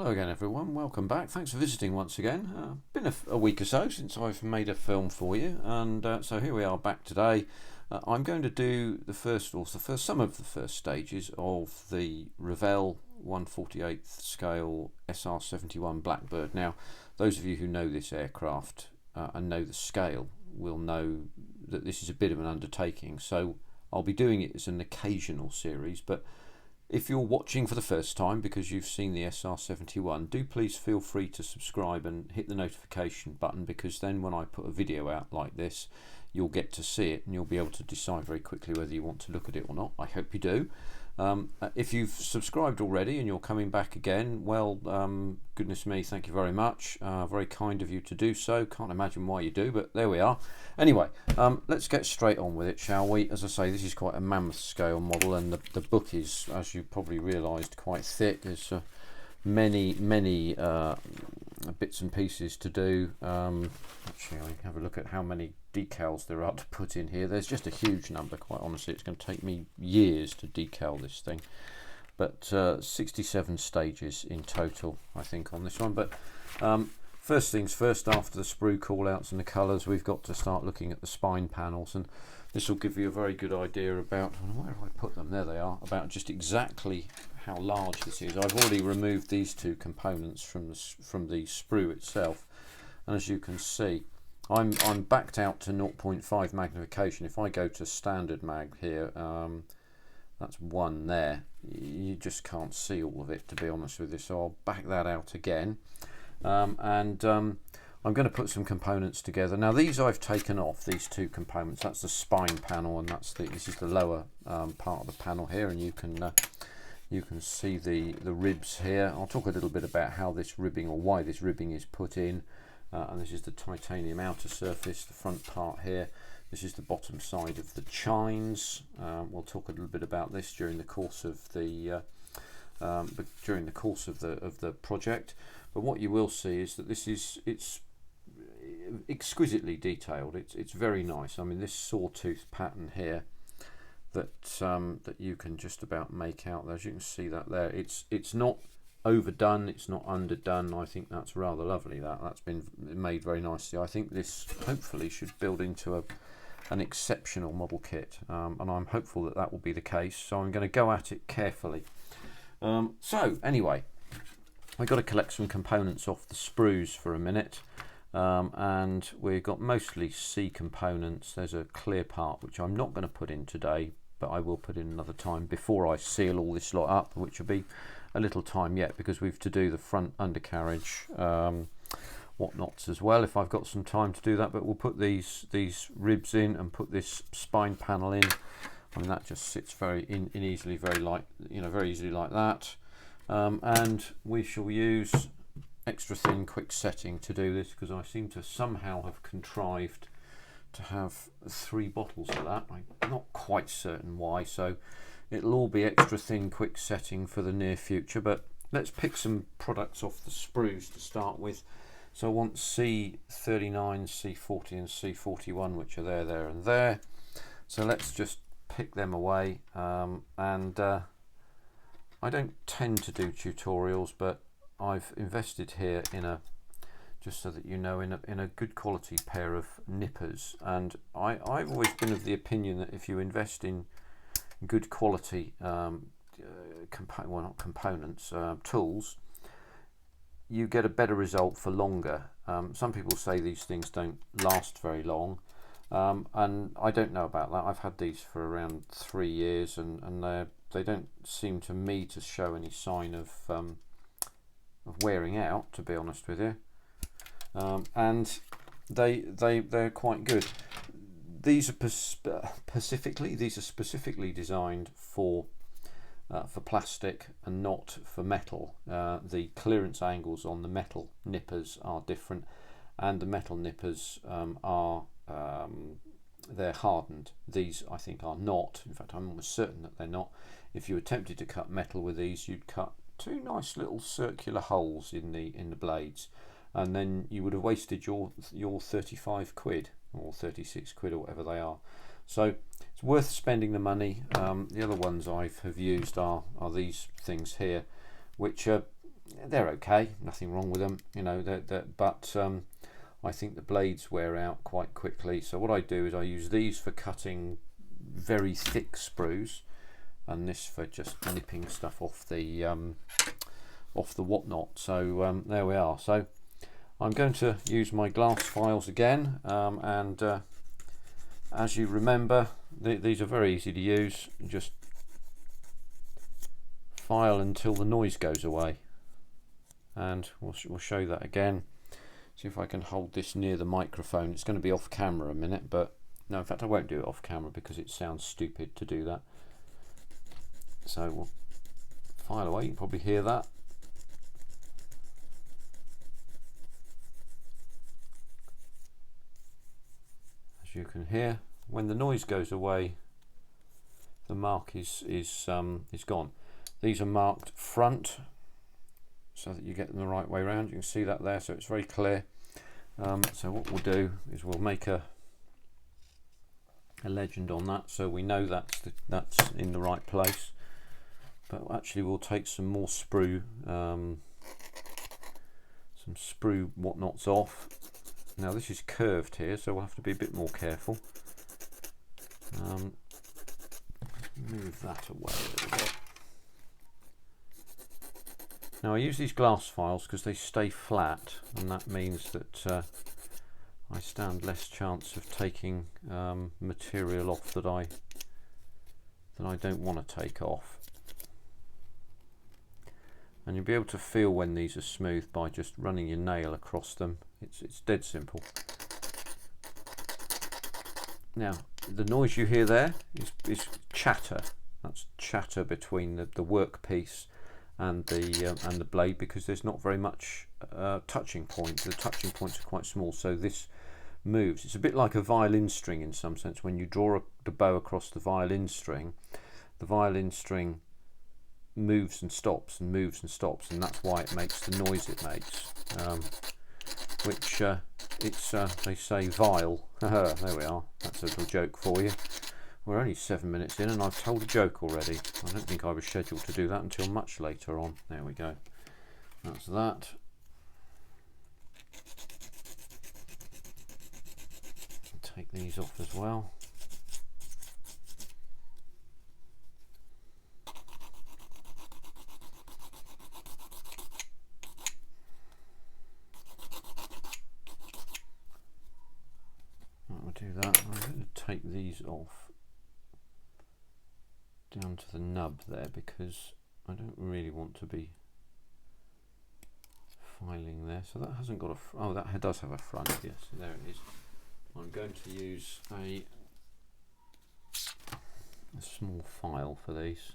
Hello again everyone, welcome back. Thanks for visiting once again. Been a week or so since I've made a film for you, and so here we are back today. I'm going to do some of the first stages of the Revell 1/48 scale SR71 Blackbird. Now, those of you who know this aircraft and know the scale will know that this is a bit of an undertaking, so I'll be doing it as an occasional series, but if you're watching for the first time because you've seen the SR71, do please feel free to subscribe and hit the notification button, because then when I put a video out like this, you'll get to see it and you'll be able to decide very quickly whether you want to look at it or not. I hope you do. If you've subscribed already and you're coming back again, well, goodness me, thank you very much. Very kind of you to do so. Can't imagine why you do, but there we are. Anyway, let's get straight on with it, shall we? As I say, this is quite a mammoth scale model, and the book is, as you probably realised, quite thick. There's many bits and pieces to do. Actually, I can have a look at how many decals there are to put in here. There's just a huge number, quite honestly. It's going to take me years to decal this thing, but 67 stages in total, I think, on this one. But first things first, after the sprue call outs and the colours, we've got to start looking at the spine panels, and this will give you a very good idea about, where have I put them, there they are, about just exactly how large this is. I've already removed these two components from the sprue itself, and as you can see, I'm backed out to 0.5 magnification. If I go to standard mag here, that's 1 there, you just can't see all of it, to be honest with you, so I'll back that out again. I'm going to put some components together. Now these I've taken off, these two components. That's the spine panel, and this is the lower part of the panel here, and you can see the ribs here. I'll talk a little bit about how this ribbing, or why this ribbing is put in. And this is the titanium outer surface, the front part here. This is the bottom side of the chines. We'll talk a little bit about this during the course of the project. But what you will see is that it's exquisitely detailed. It's very nice. I mean, this sawtooth pattern here that you can just about make out, as you can see that there. It's not overdone, it's not underdone. I think that's rather lovely. That's been made very nicely. I think this hopefully should build into an exceptional model kit, and I'm hopeful that will be the case, so I'm going to go at it carefully. So anyway, I've got to collect some components off the sprues for a minute, and we've got mostly C components. There's a clear part which I'm not going to put in today, but I will put in another time before I seal all this lot up, which will be a little time yet, because we've to do the front undercarriage whatnots as well, if I've got some time to do that. But we'll put these ribs in and put this spine panel in. I mean, that just sits very easily like that. And we shall use extra thin quick setting to do this, because I seem to somehow have contrived to have 3 bottles of that. I'm not quite certain why, so it'll all be extra thin quick setting for the near future. But let's pick some products off the sprues to start with. So I want C39, C40 and C41, which are there and there. So let's just pick them away. I don't tend to do tutorials, but I've invested here in just so that you know, in a good quality pair of nippers. And I've always been of the opinion that if you invest in good quality tools, you get a better result for longer. Some people say these things don't last very long, and I don't know about that. I've had these for around 3 years, and they don't seem to me to show any sign of wearing out, to be honest with you. And they're quite good. These are specifically designed for plastic and not for metal. The clearance angles on the metal nippers are different, and the metal nippers they're hardened. These, I think, are not. In fact, I'm almost certain that they're not. If you attempted to cut metal with these, you'd cut 2 nice little circular holes in the blades, and then you would have wasted your 35 quid or 36 quid or whatever they are. So it's worth spending the money. The other ones I have used are these things here, which are they're okay, nothing wrong with them, you know, but I think the blades wear out quite quickly. So what I do is I use these for cutting very thick sprues, and this for just nipping stuff off the whatnot. So there we are. So I'm going to use my glass files again, and as you remember, these are very easy to use. You just file until the noise goes away, and we'll show that again. See if I can hold this near the microphone. It's going to be off camera a minute, but no, in fact I won't do it off camera because it sounds stupid to do that. So we'll file away. You can probably hear that. As you can hear, when the noise goes away, the mark is gone. These are marked front, so that you get them the right way around. You can see that there, so it's very clear. So what we'll do is we'll make a legend on that, so we know that's in the right place. But actually we'll take some more sprue, whatnots off. Now this is curved here, so we'll have to be a bit more careful. Move that away a little bit. Now I use these glass files because they stay flat, and that means that I stand less chance of taking material off that I don't want to take off. And you'll be able to feel when these are smooth by just running your nail across them. It's dead simple. Now the noise you hear there is chatter. That's chatter between the workpiece and the blade, because there's not very much touching point. The touching points are quite small, so this moves. It's a bit like a violin string in some sense. When you draw the bow across the violin string moves and stops and moves and stops, and that's why it makes the noise it makes, which they say vile. There we are. That's a little joke for you. We're only 7 minutes in and I've told a joke already. I don't think I was scheduled to do that until much later on. There we go. That's that. Take these off as well. I'll do that. I'm going to take these off down to the nub there, because I don't really want to be filing there. So that hasn't got a oh, that does have a front. Yes, there it is. I'm going to use a small file for these.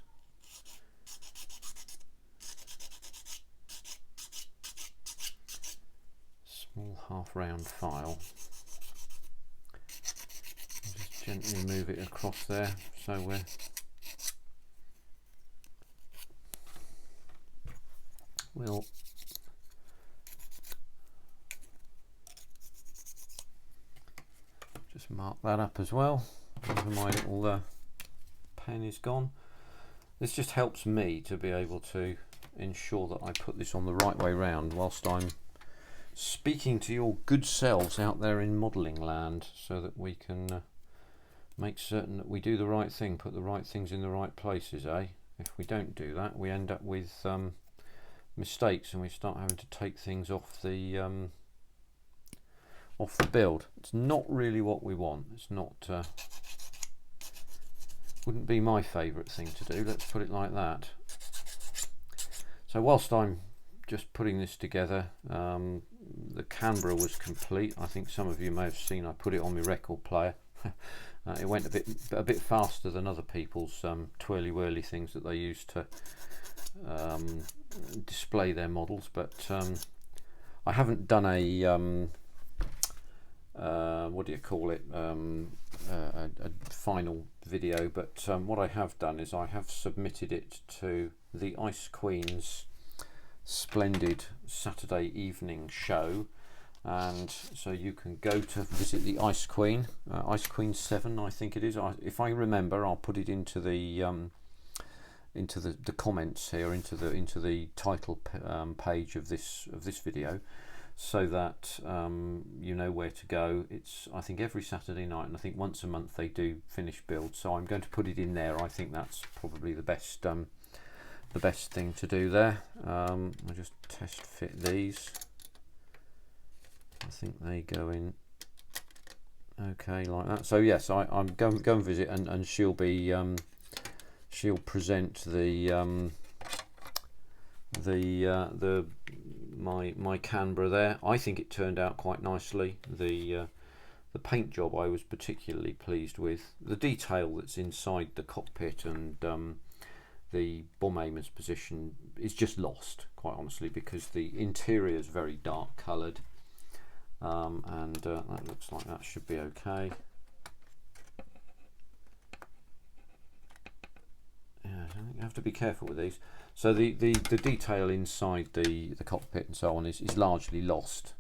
Small half round file. Just gently move it across there, so we'll just mark that up as well. Wherever my little pen is gone. This just helps me to be able to ensure that I put this on the right way round whilst I'm speaking to your good selves out there in modelling land, so that we can make certain that we do the right thing, put the right things in the right places, eh? If we don't do that, we end up with mistakes, and we start having to take things off the build. It's not really what we want. It's not wouldn't be my favourite thing to do, let's put it like that. So whilst I'm just putting this together, the Canberra was complete. I think some of you may have seen I put it on my record player. It went a bit faster than other people's twirly-whirly things that they use to display their models, but I haven't done a what do you call it, a final video, but what I have done is I have submitted it to the Ice Queen's splendid Saturday evening show, and so you can go to visit the Ice Queen, Ice Queen 7 I think it is. If I remember, I'll put it into the the comments here, into the title page of this video, so that you know where to go. It's, I think, every Saturday night, and I think once a month they do finished builds, so I'm going to put it in there. I think that's probably the best thing to do there. I'll just test fit these. I think they go in okay like that. So yes, I'm go and visit, and she'll be she'll present my Canberra there. I think it turned out quite nicely. The paint job I was particularly pleased with. The detail that's inside the cockpit and the bomb aimer's position is just lost, quite honestly, because the interior is very dark coloured, and that looks like that should be okay. Yeah, I think you have to be careful with these. So the detail inside the cockpit and so on is largely lost,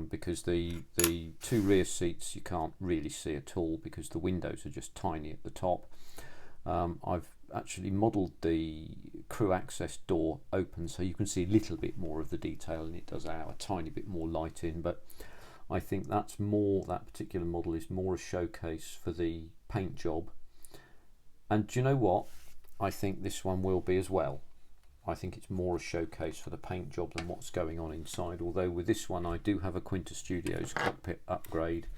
because the two rear seats you can't really see at all because the windows are just tiny at the top. I've actually modelled the crew access door open so you can see a little bit more of the detail, and it does allow a tiny bit more light in, but I think that particular model is more a showcase for the paint job. And do you know what? I think this one will be as well. I think it's more a showcase for the paint job than what's going on inside, although with this one I do have a Quinta Studios cockpit upgrade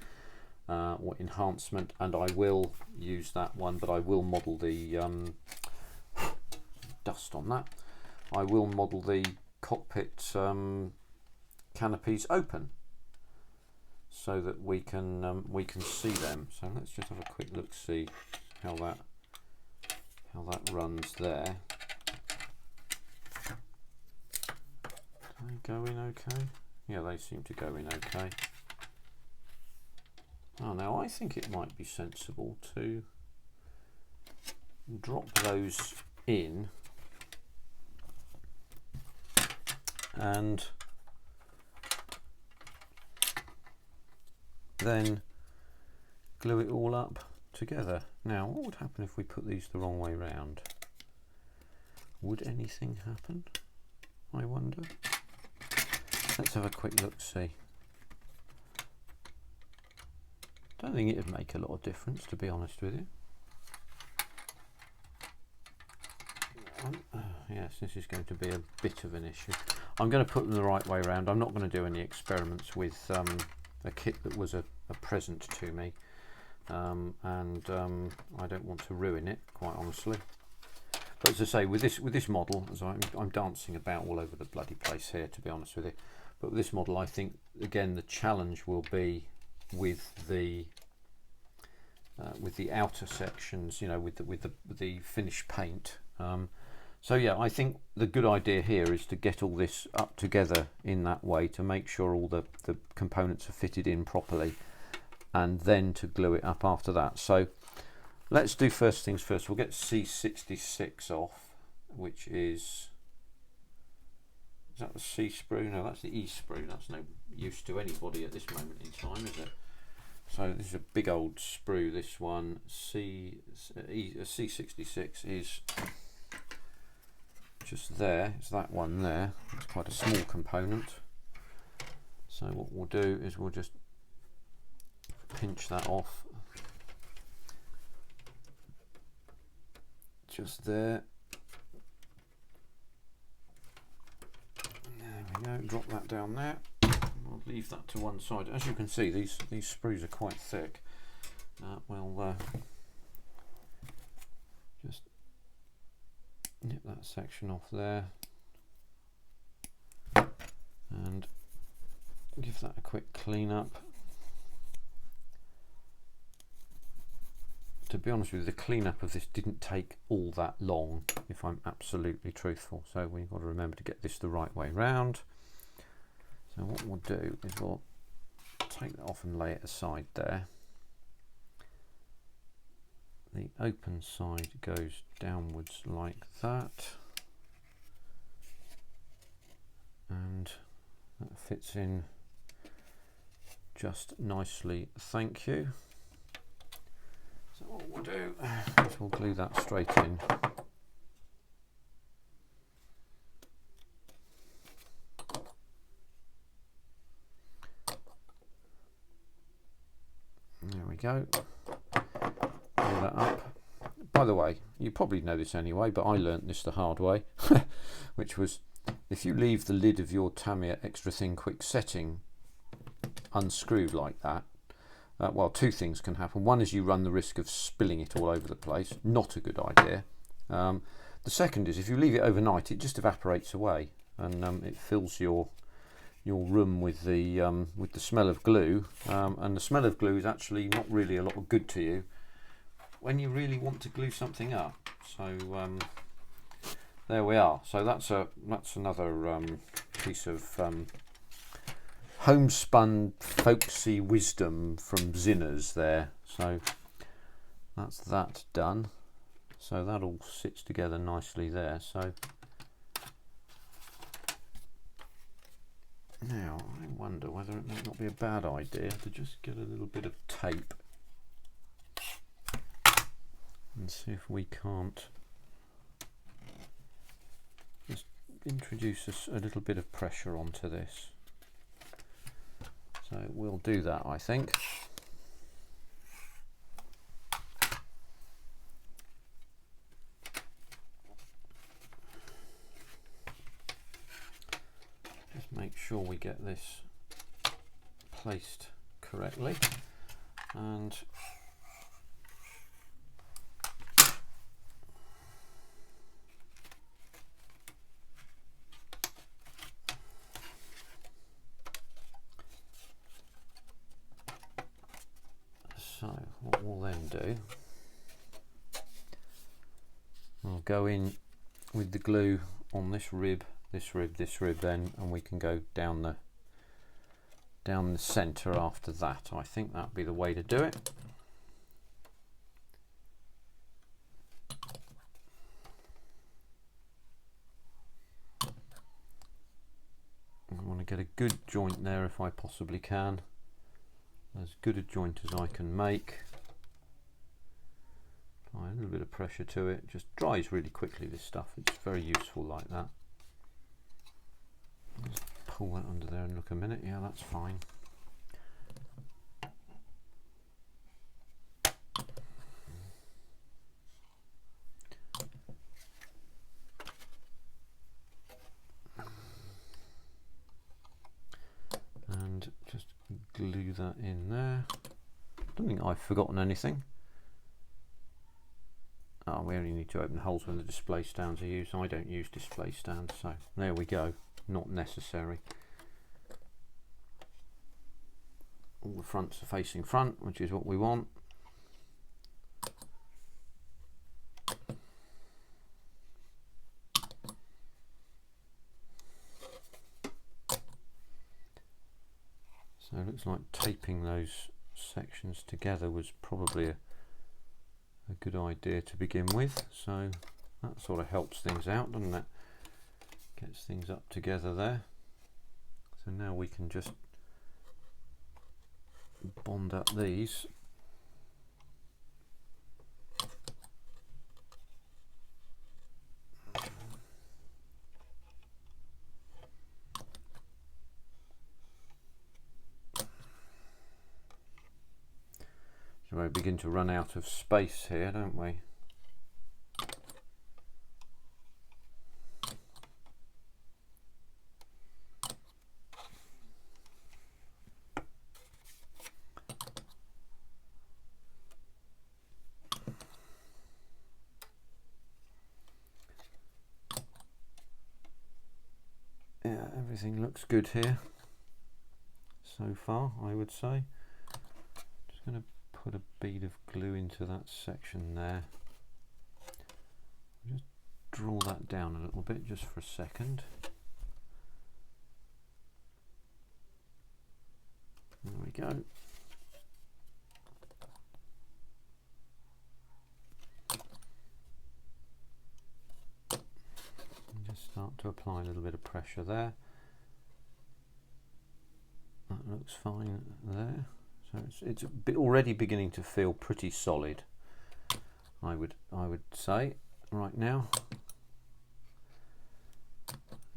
or enhancement, and I will use that one, but I will model the dust on that. I will model the cockpit canopies open so that we can see them. So let's just have a quick look, see how that runs there. Do they go in okay? Yeah, they seem to go in okay. Oh, now I think it might be sensible to drop those in and then glue it all up together. Now, what would happen if we put these the wrong way round? Would anything happen, I wonder? Let's have a quick look, see. Don't think it would make a lot of difference, to be honest with you. Yes, this is going to be a bit of an issue. I'm going to put them the right way around. I'm not going to do any experiments with a kit that was a present to me, and I don't want to ruin it, quite honestly. But as I say, with this model, as I'm dancing about all over the bloody place here, to be honest with you. But with this model, I think again the challenge will be with the outer sections, you know, with the finished paint. So yeah, I think the good idea here is to get all this up together in that way to make sure all the components are fitted in properly, and then to glue it up after that. So let's do first things first. We'll get C66 off, which is that the C sprue? No, that's the E sprue. That's no use to anybody at this moment in time, is it? So this is a big old sprue, this one. C66 is just there. It's that one there. It's quite a small component. So what we'll do is we'll just pinch that off. Just there. There we go. Drop that down there. I'll leave that to one side. As you can see, these sprues are quite thick. We'll just nip that section off there and give that a quick clean up. To be honest with you, the cleanup of this didn't take all that long, if I'm absolutely truthful. So we've got to remember to get this the right way round. So what we'll do is we'll take that off and lay it aside there. The open side goes downwards like that, and that fits in just nicely, thank you. So what we'll do is we'll glue that straight in. go. Pull that up. By the way, you probably know this anyway, but I learnt this the hard way, which was if you leave the lid of your Tamiya extra thin quick setting unscrewed like that, well, two things can happen. One is you run the risk of spilling it all over the place. Not a good idea. The second is if you leave it overnight, it just evaporates away, and it fills your room with the smell of glue, and the smell of glue is actually not really a lot of good to you when you really want to glue something up. So there we are. So that's another piece of homespun folksy wisdom from Zinners there. So that's that done. So that all sits together nicely there. So now I wonder whether it might not be a bad idea to just get a little bit of tape and see if we can't just introduce a little bit of pressure onto this. So we'll do that, I think. Just make sure we get this placed correctly, and so what we'll then do, we'll go in with the glue on this rib, this rib then, and we can go down the centre after that. I think that'd be the way to do it. I want to get a good joint there if I possibly can. As good a joint as I can make. Apply a little bit of pressure to it. Just dries really quickly, this stuff. It's very useful like that. Just pull that under there and look a minute. Yeah, that's fine. And just glue that in there. Don't think I've forgotten anything. Oh, we only need to open holes when the display stands are used. I don't use display stands, so there we go. Not necessary. All the fronts are facing front, which is what we want. So it looks like taping those sections together was probably a good idea to begin with. So that sort of helps things out, doesn't it? Gets things up together there. So now we can just bond up these. So we begin to run out of space here, don't we? Yeah, everything looks good here so far, I would say. Just going to put a bead of glue into that section there. Just draw that down a little bit just for a second. There we go. And just start to apply a little bit of pressure there. That looks fine there. So it's already beginning to feel pretty solid, I would say right now.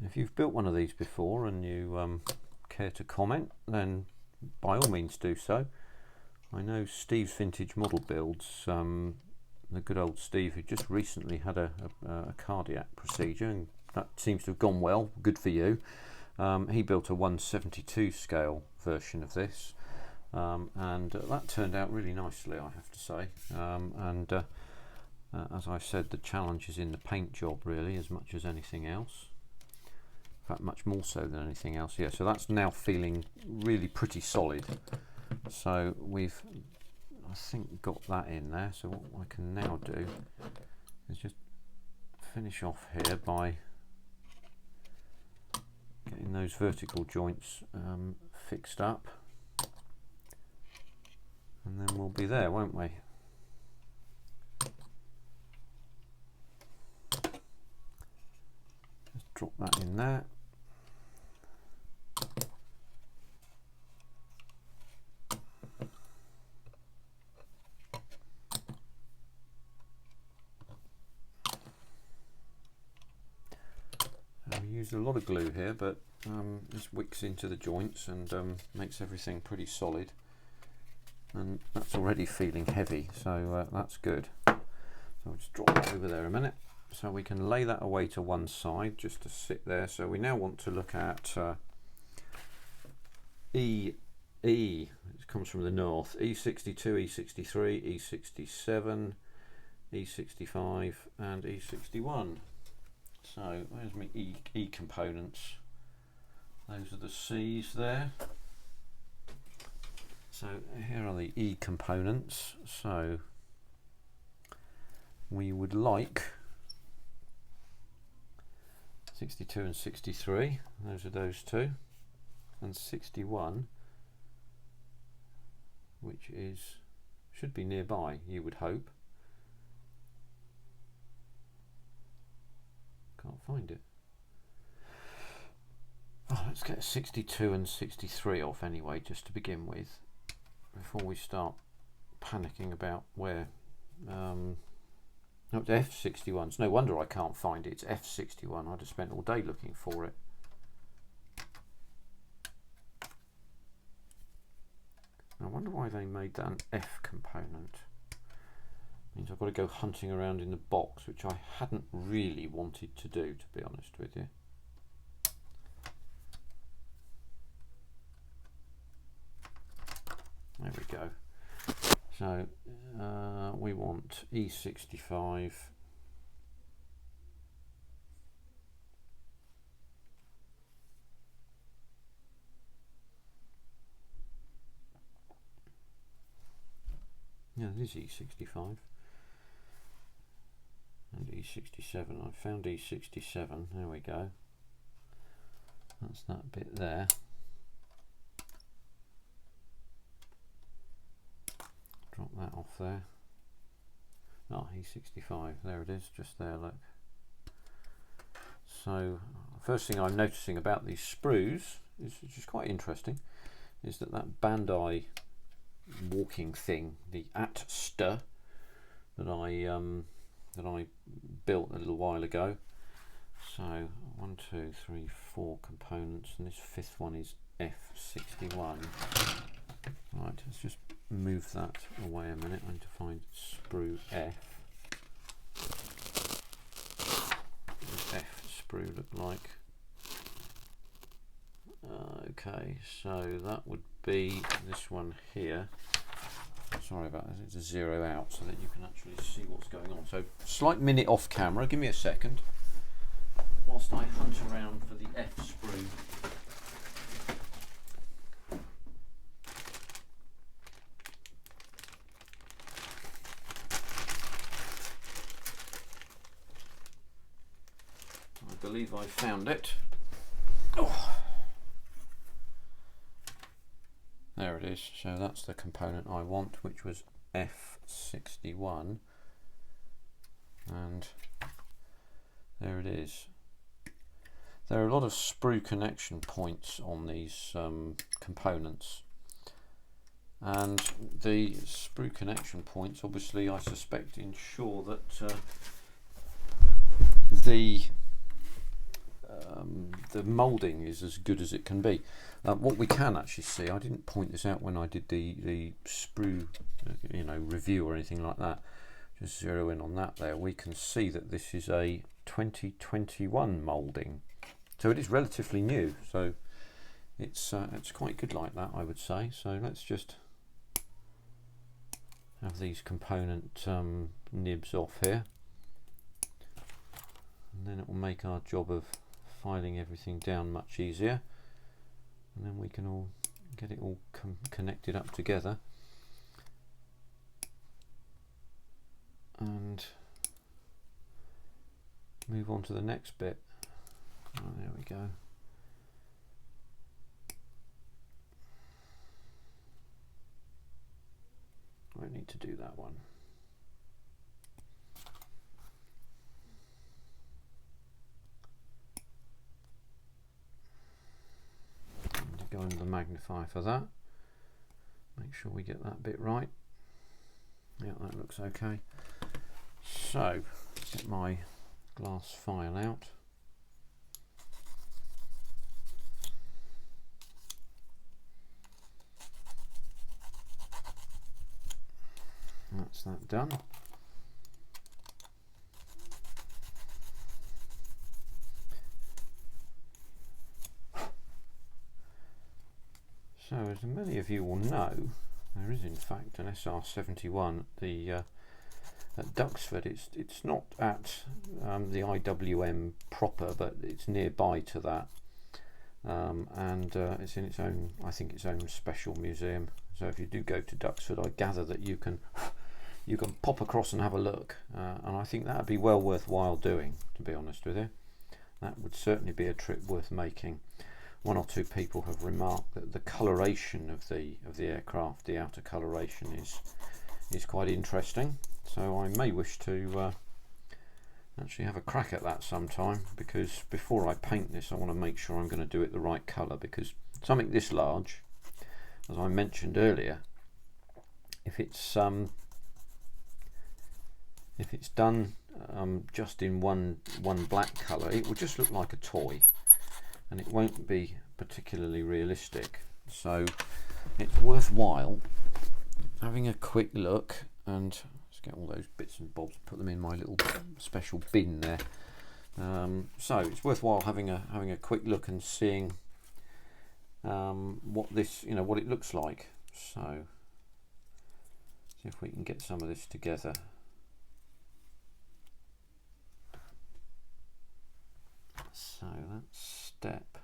If you've built one of these before and you care to comment, then by all means do so. I know Steve's Vintage Model Builds, the good old Steve, who just recently had a cardiac procedure, and that seems to have gone well, good for you. He built a 1/72 scale version of this, and that turned out really nicely, I have to say. As I said, the challenge is in the paint job really, as much as anything else. In fact, much more so than anything else. Yeah, so that's now feeling really pretty solid. So we've, I think, got that in there. So what I can now do is just finish off here by getting those vertical joints fixed up, and then we'll be there, won't we? Just drop that in there. We used a lot of glue here, but this wicks into the joints and makes everything pretty solid, and that's already feeling heavy, so that's good. So I'll just drop that over there a minute, so we can lay that away to one side just to sit there. So we now want to look at E. It comes from the north. E62, E63, E67, E65 and E61. So there's my E components. Those are the C's there. So here are the E components. So we would like 62 and 63. Those are those two. And 61, which should be nearby, you would hope. Can't find it. Oh, let's get 62 and 63 off anyway, just to begin with, before we start panicking about where. No, it's F61. No wonder I can't find it. It's F61. I'd have spent all day looking for it. I wonder why they made that an F component. Means I've got to go hunting around in the box, which I hadn't really wanted to do, to be honest with you. There we go. So we want E65. Yeah, it is E65. And E67. I found E67. There we go. That's that bit there. Drop that off there. Oh, E65. There it is, just there, look. So, first thing I'm noticing about these sprues, which is quite interesting, is that Bandai walking thing, the Atster, that I built a little while ago. So 1, 2, 3, 4 components, and this fifth one is F61. Right, let's just move that away a minute. I need to find sprue F. What does F sprue look like? Okay, so that would be this one here. Sorry about that, it's a zero out so that you can actually see what's going on. So slight minute off camera, give me a second whilst I hunt around for the F sprue. I believe I found it. Oh. There it is, so that's the component I want, which was F61, and there it is. There are a lot of sprue connection points on these components, and the sprue connection points obviously I suspect ensure that the the moulding is as good as it can be. What we can actually see, I didn't point this out when I did the sprue review or anything like that, just zero in on that there, we can see that this is a 2021 moulding, so it is relatively new, so it's quite good like that, I would say. So let's just have these component nibs off here, and then it will make our job of filing everything down much easier, and then we can all get it all connected up together and move on to the next bit. Oh, there we go. I need to do that one. Go into the magnifier for that. Make sure we get that bit right. Yeah, that looks okay. So, get my glass file out. That's that done. So, as many of you will know, there is in fact an SR71 at Duxford. It's not at the IWM proper, but it's nearby to that, and it's in its own, I think, its own special museum. So if you do go to Duxford, I gather that you can pop across and have a look, and I think that would be well worthwhile doing, to be honest with you. That would certainly be a trip worth making. One or two people have remarked that the coloration of the aircraft, the outer coloration, is quite interesting. So I may wish to actually have a crack at that sometime, because before I paint this, I want to make sure I'm going to do it the right colour, because something this large, as I mentioned earlier, if it's done just in one black colour, it will just look like a toy, and it won't be particularly realistic. So it's worthwhile having a quick look, and let's get all those bits and bobs, put them in my little special bin there. So it's worthwhile having a quick look and seeing what this, what it looks like. So see if we can get some of this together. So that step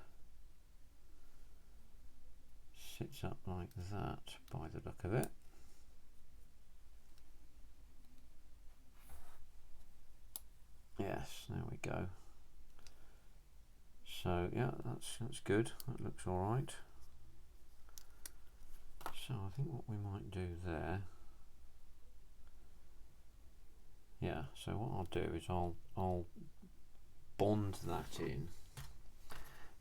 sits up like that by the look of it. Yes, there we go. So yeah, that's good. That looks all right. So I think what we might do there, yeah. So what I'll do is I'll bond that in,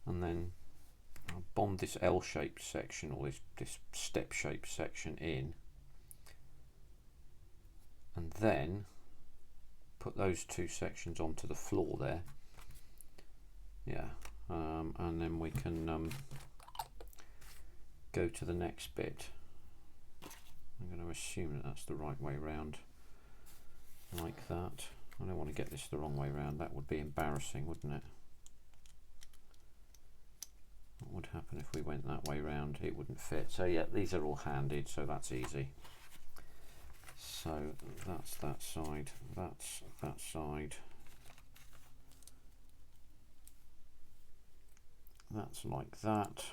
and then I'll bond this L-shaped section, or this step-shaped section in, and then put those two sections onto the floor there. Yeah, and then we can go to the next bit. I'm going to assume that that's the right way round, like that. I don't want to get this the wrong way round. That would be embarrassing, wouldn't it? What would happen if we went that way round? It wouldn't fit. So yeah, these are all handed, so that's easy. So that's that side, that's that side, that's like that.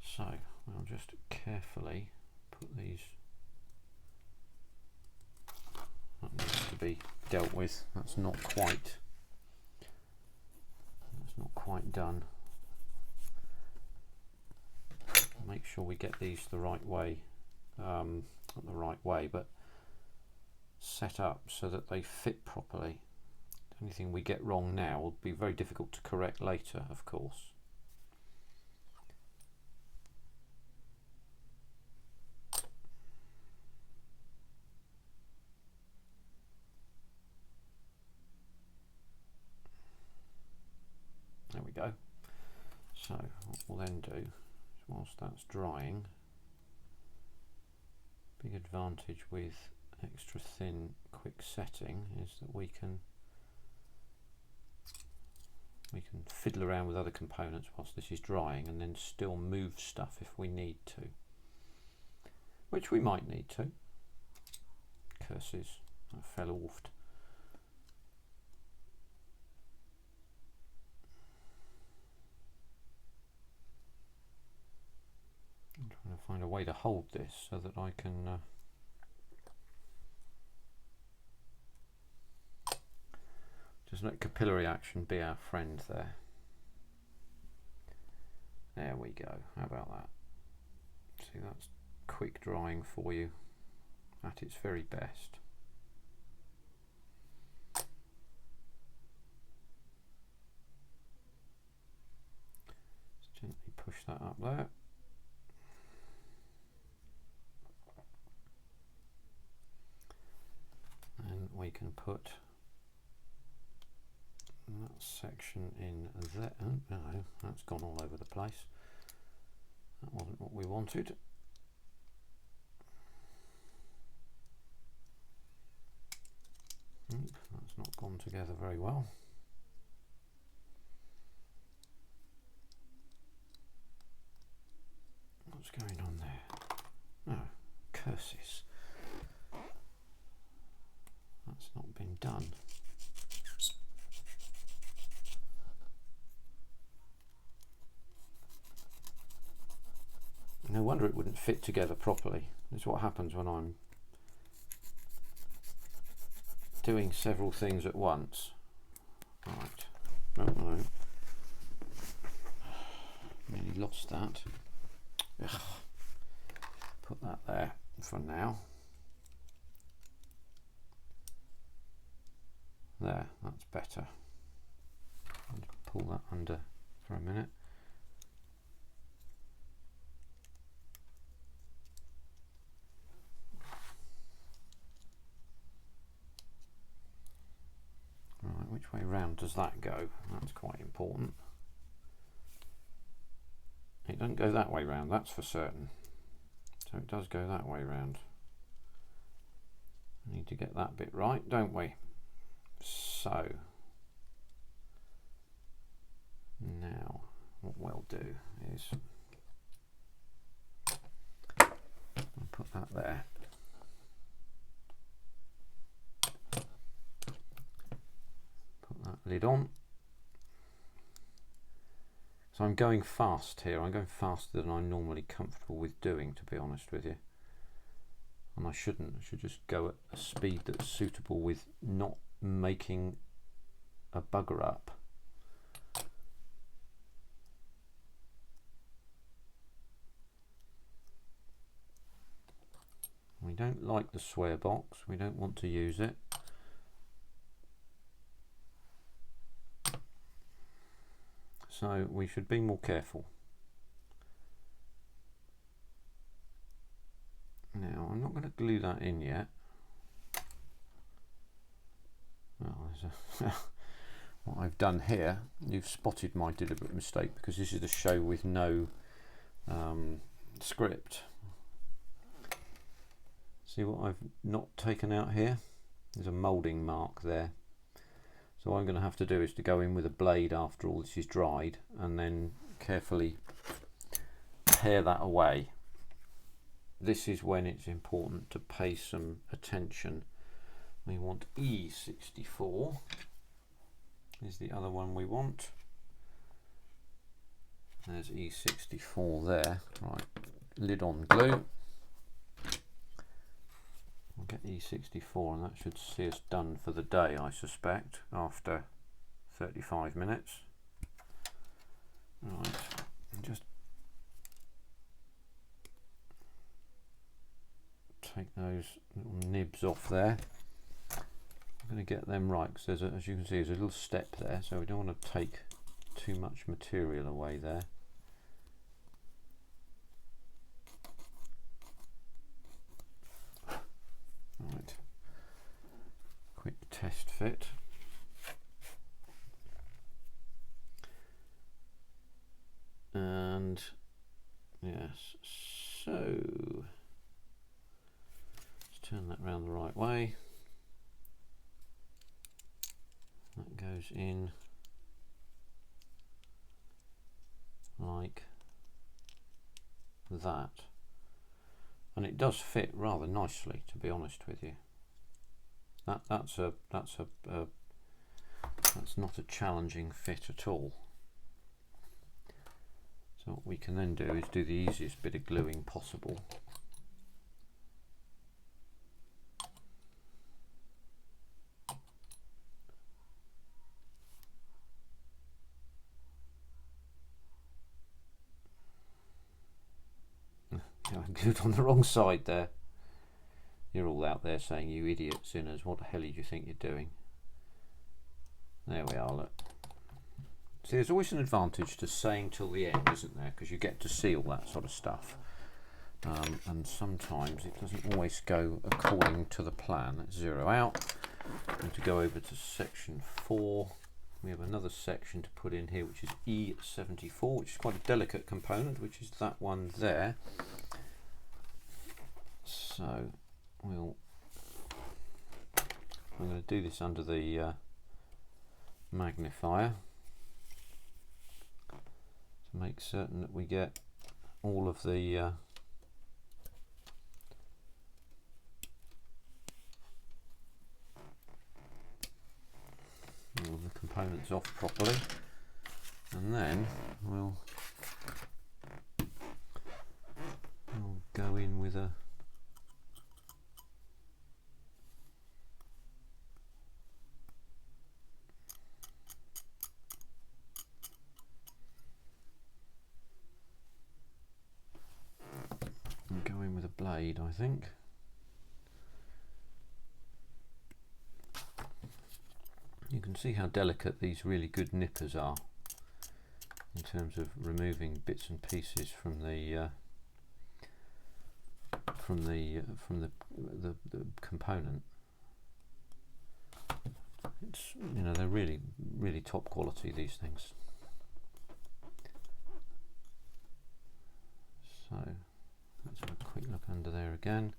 So I'll just carefully put these. That needs to be dealt with. That's not quite done. Make sure we get these the right way, not the right way, but set up so that they fit properly. Anything we get wrong now will be very difficult to correct later, of course. go. So what we'll then do is, whilst that's drying, big advantage with extra thin quick setting is that we can fiddle around with other components whilst this is drying, and then still move stuff if we need to, which we might need to. Curses, that fell off. I'm trying to find a way to hold this so that I can just let capillary action be our friend there. There we go. How about that? See, that's quick drying for you at its very best. Just gently push that up there. And we can put that section in there. Oh, no, that's gone all over the place. That wasn't what we wanted. That's not gone together very well. What's going on there? Oh, curses. That's not been done. No wonder it wouldn't fit together properly. That's what happens when I'm doing several things at once. Right. No. Nearly lost that. Ugh. Put that there for now. There, that's better. I'll pull that under for a minute. Right, which way round does that go? That's quite important. It doesn't go that way round, that's for certain. So it does go that way round. We need to get that bit right, don't we? So now what we'll do is I'll put that there. Put that lid on. So I'm going fast here. I'm going faster than I'm normally comfortable with doing, to be honest with you. And I shouldn't. I should just go at a speed that's suitable with not making a bugger up. We don't like the swear box. We don't want to use it. So we should be more careful. Now I'm not going to glue that in yet. Well, what I've done here, you've spotted my deliberate mistake, because this is a show with no script. See what I've not taken out here? There's a moulding mark there. So what I'm going to have to do is to go in with a blade after all this is dried and then carefully pare that away. This is when it's important to pay some attention. We want E64 is the other one we want. There's E64 there. Right, lid on glue. We'll get E64 and that should see us done for the day, I suspect, after 35 minutes. Right, and just take those little nibs off there. I'm going to get them right, because there's as you can see, there's a little step there, so we don't want to take too much material away there. Right, quick test fit. Yes, so let's turn that round the right way. That goes in like that, and it does fit rather nicely, to be honest with you. That's not a challenging fit at all. So what we can then do is do the easiest bit of gluing possible. I glued on the wrong side there. You're all out there saying, you idiot sinners, what the hell do you think you're doing? There we are, look. See, there's always an advantage to saying till the end, isn't there? Because you get to see all that sort of stuff. And sometimes it doesn't always go according to the plan. Let's zero out. And to go over to section 4, we have another section to put in here, which is E74, which is quite a delicate component, which is that one there. So I'm going to do this under the magnifier to make certain that we get all of the components off properly, and then we'll go in with a blade, I think. You can see how delicate these really good nippers are in terms of removing bits and pieces from the component. It's, you know, they're really top quality, these things. So let's have a quick look under there again.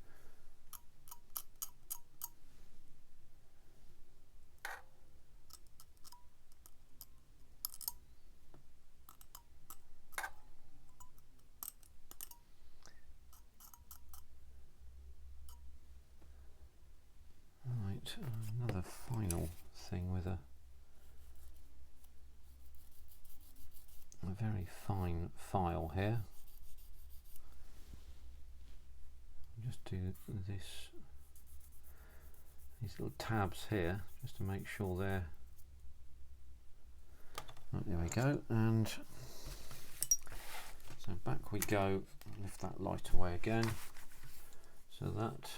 Right, another final thing with a very fine file here. Just do these little tabs here just to make sure they're right, there we go, and so back we go. Lift that light away again, so that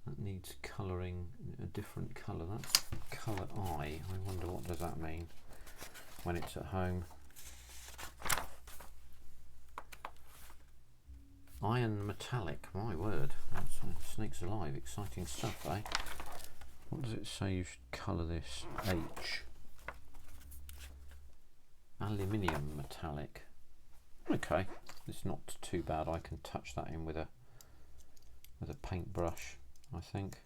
that needs colouring a different colour. That's colour I wonder what does that mean when it's at home. Iron metallic, my word, that's snakes alive, exciting stuff, eh? What does it say you should colour this? H. Aluminium metallic. Okay, it's not too bad. I can touch that in with a paintbrush, I think.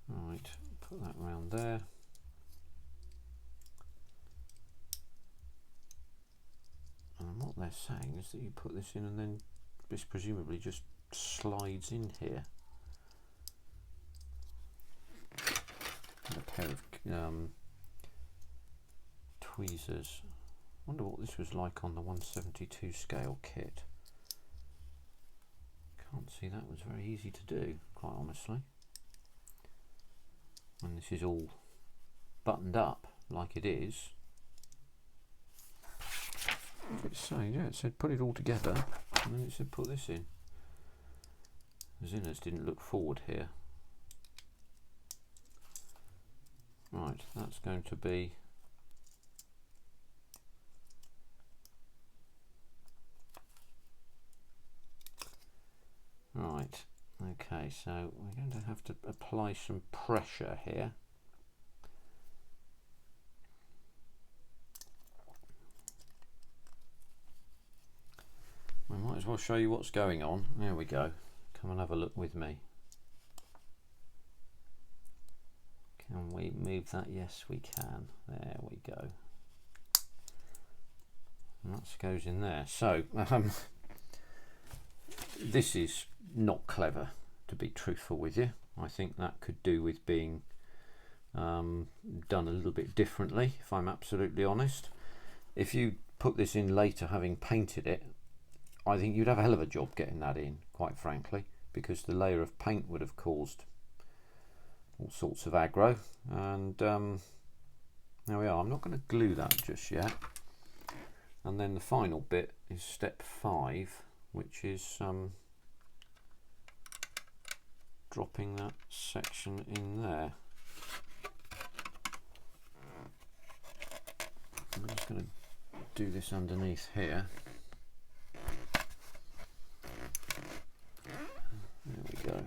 Right, put that round there. And what they're saying is that you put this in and then this presumably just slides in here. And a pair of tweezers. I wonder what this was like on the 172 scale kit. Can't see that was very easy to do, quite honestly. When this is all buttoned up like it is. It's saying, yeah, it said put it all together, and then it said put this in. The Zinners didn't look forward here. Right, that's going to be right. Okay, so we're going to have to apply some pressure here. I might as well show you what's going on. There we go. Come and have a look with me. Can we move that? Yes, we can. There we go. And that goes in there. So this is not clever, to be truthful with you. I think that could do with being done a little bit differently, if I'm absolutely honest. If you put this in later having painted it, I think you'd have a hell of a job getting that in, quite frankly, because the layer of paint would have caused all sorts of aggro. And there we are. I'm not going to glue that just yet. And then the final bit is step 5, which is dropping that section in there. I'm just going to do this underneath here. There we go.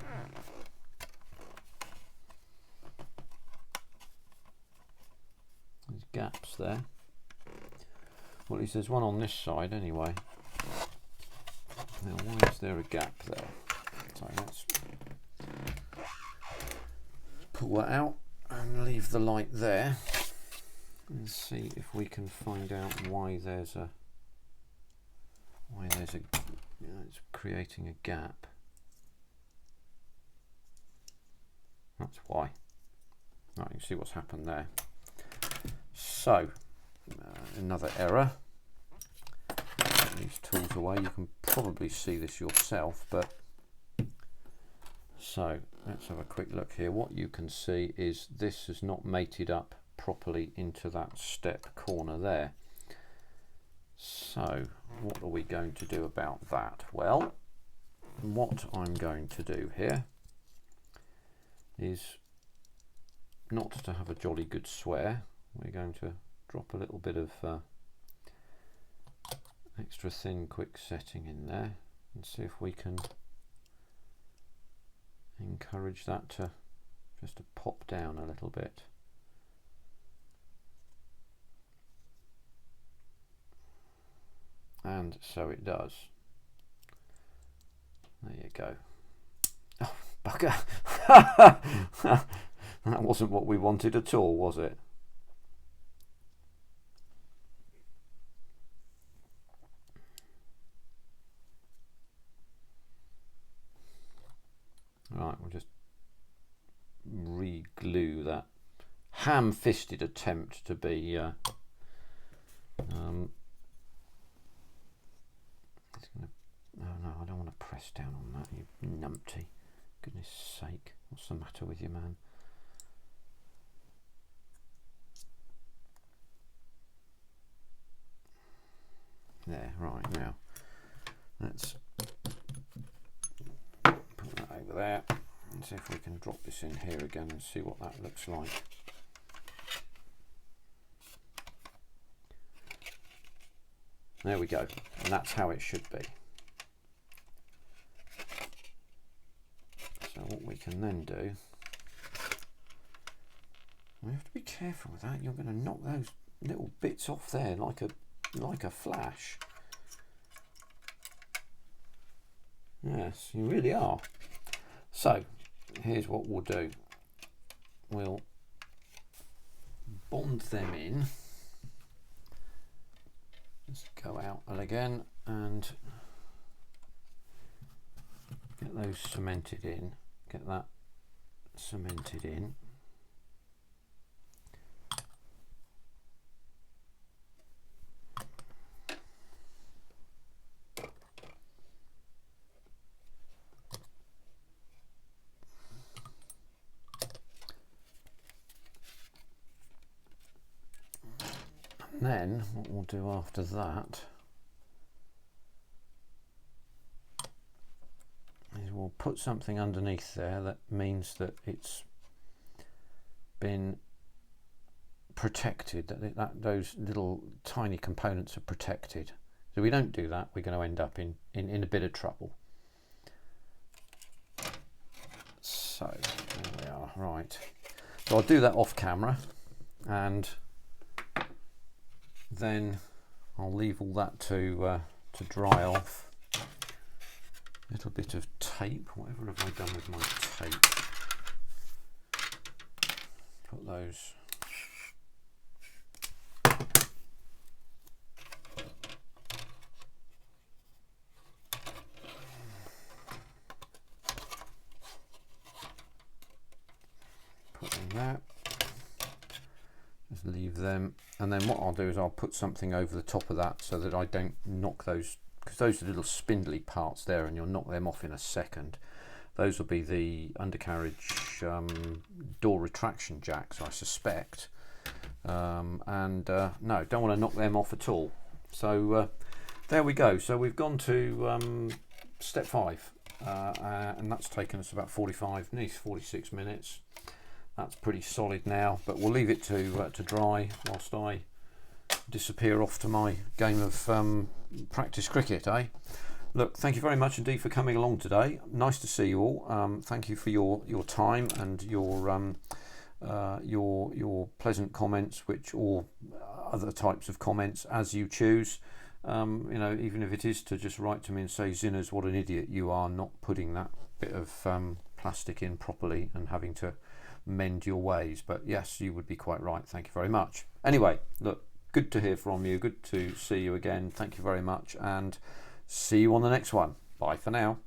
There's gaps there. Well, at least there's one on this side anyway. Now, why is there a gap there? So let's pull that out and leave the light there. Let's see if we can find out why there's a it's creating a gap. That's why. Right, you can see what's happened there. So another error. Get these tools away. You can probably see this yourself, but so let's have a quick look here. What you can see is this has not mated up properly into that step corner there. So what are we going to do about that? Well, what I'm going to do here is not to have a jolly good swear. We're going to drop a little bit of extra thin quick setting in there and see if we can encourage that to just to pop down a little bit. And so it does. There you go. Oh, bugger. That wasn't what we wanted at all, was it? Right, we'll just re-glue that ham-fisted attempt to be oh no, I don't want to press down on that, you numpty. Goodness sake, what's the matter with you, man? There, right, now let's put that over there and see if we can drop this in here again and see what that looks like. There we go, and that's how it should be. So what we can then do, we have to be careful with that. You're going to knock those little bits off there like a flash. Yes, you really are. So here's what we'll do. We'll bond them in. Just go out again and get those cemented in. Get that cemented in. And then what we'll do after that is we'll put something underneath there that means that it's been protected, that those little tiny components are protected. So if we don't do that, we're going to end up in a bit of trouble. So there we are, right. So I'll do that off camera and then I'll leave all that to dry off. little bit of tape. Whatever have I done with my tape? Put those. Put in that. Just leave them, and then what I'll do is I'll put something over the top of that so that I don't knock those, because those are little spindly parts there and you'll knock them off in a second. Those will be the undercarriage door retraction jacks, I suspect, no, don't want to knock them off at all. So there we go. So we've gone to step 5, and that's taken us about nearly 46 minutes. That's pretty solid now, but we'll leave it to dry whilst I disappear off to my game of practice cricket, eh? Look, thank you very much indeed for coming along today. Nice to see you all. Thank you for your time and your pleasant comments, or other types of comments as you choose. You know, even if it is to just write to me and say, Zinners, what an idiot you are, not putting that bit of plastic in properly and having to mend your ways. But yes, you would be quite right. Thank you very much. Anyway, look, good to hear from you. Good to see you again. Thank you very much, and see you on the next one. Bye for now.